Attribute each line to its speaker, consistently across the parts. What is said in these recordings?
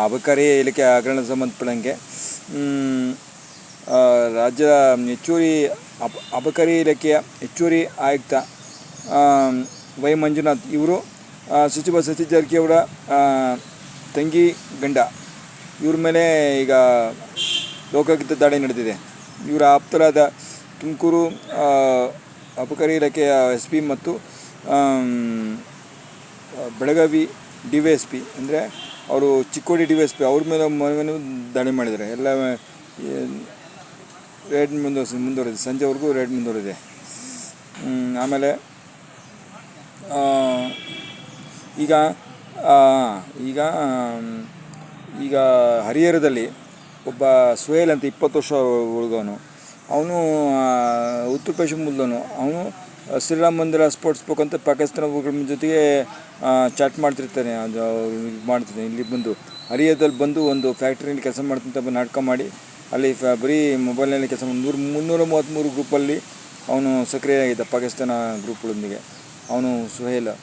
Speaker 1: ಅಬಕಾರಿ ಇಲಾಖೆ ಹಗರಣಕ್ಕೆ ಸಂಬಂಧಪಟ್ಟಂಗೆ ರಾಜ್ಯದ ಹೆಚ್ಚುವರಿ ಅಬಕಾರಿ ಇಲಾಖೆಯ ಹೆಚ್ಚುವರಿ ಆಯುಕ್ತ ವೈ ಮಂಜುನಾಥ್ ಇವರು ಸಚಿವ ಸತೀಶ್ ಜಾರಕಿಹೊಳಿ ತಂಗಿ ಗಂಡ ಇವ್ರ ಮೇಲೆ ಈಗ ಲೋಕಾಯುಕ್ತ ದಾಳಿ ನಡೆದಿದೆ. ಇವರ ಆಪ್ತರಾದ ತುಮಕೂರು ಅಬಕಾರಿ ಇಲಾಖೆಯ SP ಮತ್ತು ಬೆಳಗಾವಿ DYSP ಅಂದರೆ ಅವರು ಚಿಕ್ಕೋಡಿ DYSP ಅವ್ರ ಮೇಲೆ ದಾಳಿ ಮಾಡಿದ್ದಾರೆ. ಎಲ್ಲ ರೇಡ್ ಮುಂದುವರಿದೆ, ಸಂಜೆವರೆಗೂ ರೇಡ್ ಮುಂದುವರಿದೆ. ಆಮೇಲೆ ಈಗ ಈಗ ಈಗ ಹರಿಹರದಲ್ಲಿ ಒಬ್ಬ ಸುಹೇಲ್ ಅಂತ 20 ವರ್ಷ ಹುಡುಗವನು, ಅವನು ಉತ್ತರ ಪ್ರದೇಶ ಮೂಲದವನು. ಅವನು ಶ್ರೀರಾಮ ಮಂದಿರ ಸ್ಫೋಟಿಸ್ಬೇಕು ಅಂತ ಪಾಕಿಸ್ತಾನ ಜೊತೆಗೆ ಚಾಟ್ ಮಾಡ್ತಿರ್ತಾನೆ. ಅದು ಮಾಡ್ತಿರ್ತಾನೆ. ಇಲ್ಲಿ ಬಂದು ಹರಿಹರದಲ್ಲಿ ಬಂದು ಒಂದು ಫ್ಯಾಕ್ಟ್ರಿಯಲ್ಲಿ ಕೆಲಸ ಮಾಡ್ತಂತ ನಾಟಕ ಮಾಡಿ ಅಲ್ಲಿ ಬರೀ ಮೊಬೈಲ್ನಲ್ಲಿ ಕೆಲಸ ಮಾಡಿ 333 ಗ್ರೂಪಲ್ಲಿ ಅವನು ಸಕ್ರಿಯಾಗಿದ್ದ ಪಾಕಿಸ್ತಾನ ಗ್ರೂಪ್ಗಳೊಂದಿಗೆ. ಅವನು ಸುಹೇಲ್.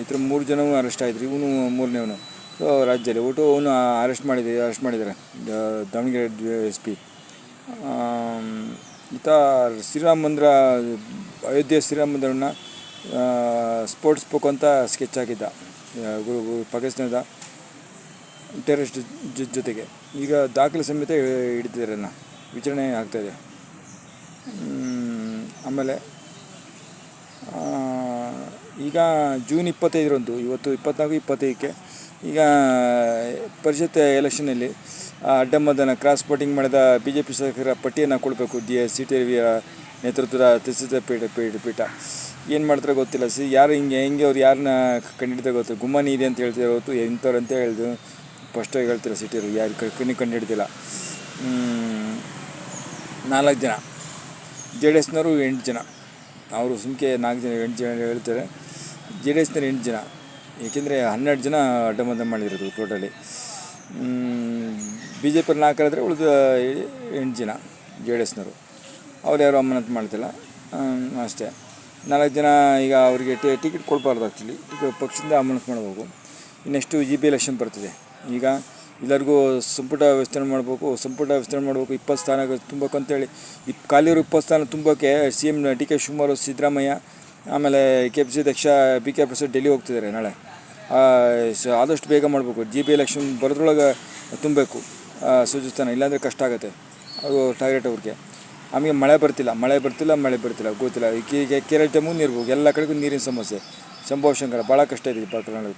Speaker 1: ಈ ಥರ 3 ಜನವೂ ಅರೆಸ್ಟ್ ಆಯಿತು. ಇವನು 3ನೇವನು. ಸೊ ರಾಜ್ಯದಲ್ಲಿ ಒಟ್ಟು ಅವನು ಅರೆಸ್ಟ್ ಮಾಡಿದ್ದಾರೆ ದಾವಣಗೆರೆ SP. ಈತ ಶ್ರೀರಾಮ ಮಂದಿರ, ಅಯೋಧ್ಯೆ ಶ್ರೀರಾಮ ಮಂದಿರವನ್ನು ಸ್ಫೋಟಿಸ್ಬೇಕು ಅಂತ ಸ್ಕೆಚ್ ಹಾಕಿದ್ದ ಪಾಕಿಸ್ತಾನದ ಟೆರರಿಸ್ಟ್ ಜೊತೆಗೆ. ಈಗ ದಾಖಲೆ ಸಮೇತ ಹಿಡಿದಿದ್ದಾರೆ, ವಿಚಾರಣೆ ಆಗ್ತಾಯಿದೆ. ಆಮೇಲೆ ಈಗ ಜೂನ್ 25ರಂದು, ಇವತ್ತು 24-25ಕ್ಕೆ ಈಗ ಪರಿಷತ್ ಎಲೆಕ್ಷನಲ್ಲಿ ಅಡ್ಡಮತದಾನ ಕ್ರಾಸ್ ವೋಟಿಂಗ್ ಮಾಡಿದ BJP ಶಾಸಕರ ಪಟ್ಟಿಯನ್ನು ಕೊಡಬೇಕು. CT ರವಿಯ ನೇತೃತ್ವದ ತ್ರಿಸದಸ್ಯ ಪೀಠ ಏನು ಮಾಡ್ತಾರೆ ಗೊತ್ತಿಲ್ಲ. ಯಾರು ಹೆಂಗೆ ಅವ್ರು ಯಾರನ್ನ ಕಂಡುಹಿಡಿದಾಗ ಗೊತ್ತು. ಗುಮಾನಿ ಇದೆ ಅಂತ ಹೇಳ್ತಿರೋ ಹೊತ್ತು ಇಂಥವ್ರು ಅಂತ ಹೇಳಿದ್ರು ಸ್ಪಷ್ಟವಾಗಿ ಹೇಳ್ತಿಲ್ಲ. CT ರವಿ ಯಾರು ಕಂಡುಹಿಡ್ದಿಲ್ಲ. 4 ಜನ JDSನವರು 8 ಜನ, ಅವರು ಸುಮ್ಕೆ 4 ಜನ 8 ಜನ ಹೇಳ್ತಾರೆ. JDSನವರು 8 ಜನ, ಏಕೆಂದರೆ 12 ಜನ ಅಡ್ಡಮತದಾನ ಮಾಡಿರೋದು ಟೋಟಲಿ. BJP 4 ಆದರೆ ಉಳಿದ 8 ಜನ JDSನವರು. ಅವ್ರು ಯಾರು ಅಮಾನತು ಮಾಡ್ತಿಲ್ಲ ಅಷ್ಟೇ. 4 ಜನ ಈಗ ಅವರಿಗೆ ಟಿಕೆಟ್ ಕೊಡಬಾರ್ದು. ಆ್ಯಕ್ಚುಲಿ ಪಕ್ಷದಿಂದ ಅಮಾನತು ಮಾಡಬೇಕು. ನೆಕ್ಸ್ಟು GB ಎಲೆಕ್ಷನ್ ಬರ್ತಿದೆ. ಈಗ ಎಲ್ಲರಿಗೂ ಸಂಪುಟ ವಿಸ್ತರಣೆ ಮಾಡಬೇಕು. 20 ಸ್ಥಾನ ತುಂಬಬೇಕು ಅಂತೇಳಿ ಖಾಲಿಯವರು 20 ಸ್ಥಾನ ತುಂಬಕ್ಕೆ CM DK ಶಿವಕುಮಾರ್, ಸಿದ್ದರಾಮಯ್ಯ, ಆಮೇಲೆ KPC ಅಧ್ಯಕ್ಷ BK ಪ್ರಸಾದ್ ಡೆಲ್ಲಿ ಹೋಗ್ತಿದ್ದಾರೆ ನಾಳೆ. ಆದಷ್ಟು ಬೇಗ ಮಾಡಬೇಕು. GB ಎಲೆಕ್ಷನ್ ಬರೋದ್ರೊಳಗೆ ತುಂಬಬೇಕು ಸ್ಥಾನ, ಇಲ್ಲಾಂದರೆ ಕಷ್ಟ ಆಗುತ್ತೆ. ಅದು ಟಾರ್ಗೆಟ್ ಅವ್ರಿಗೆ. ಆಮೇಲೆ ಮಳೆ ಬರ್ತಿಲ್ಲ ಗೊತ್ತಿಲ್ಲ. ಈಗ ಕೇರಳ ಟೈಮು ನೀರು, ಎಲ್ಲ ಕಡೆಗೂ ನೀರಿನ ಸಮಸ್ಯೆ, ಶಂಭು ಶಂಕರ ಭಾಳ ಕಷ್ಟ ಇದೆ ಕರ್ನಾಟಕದಲ್ಲಿ.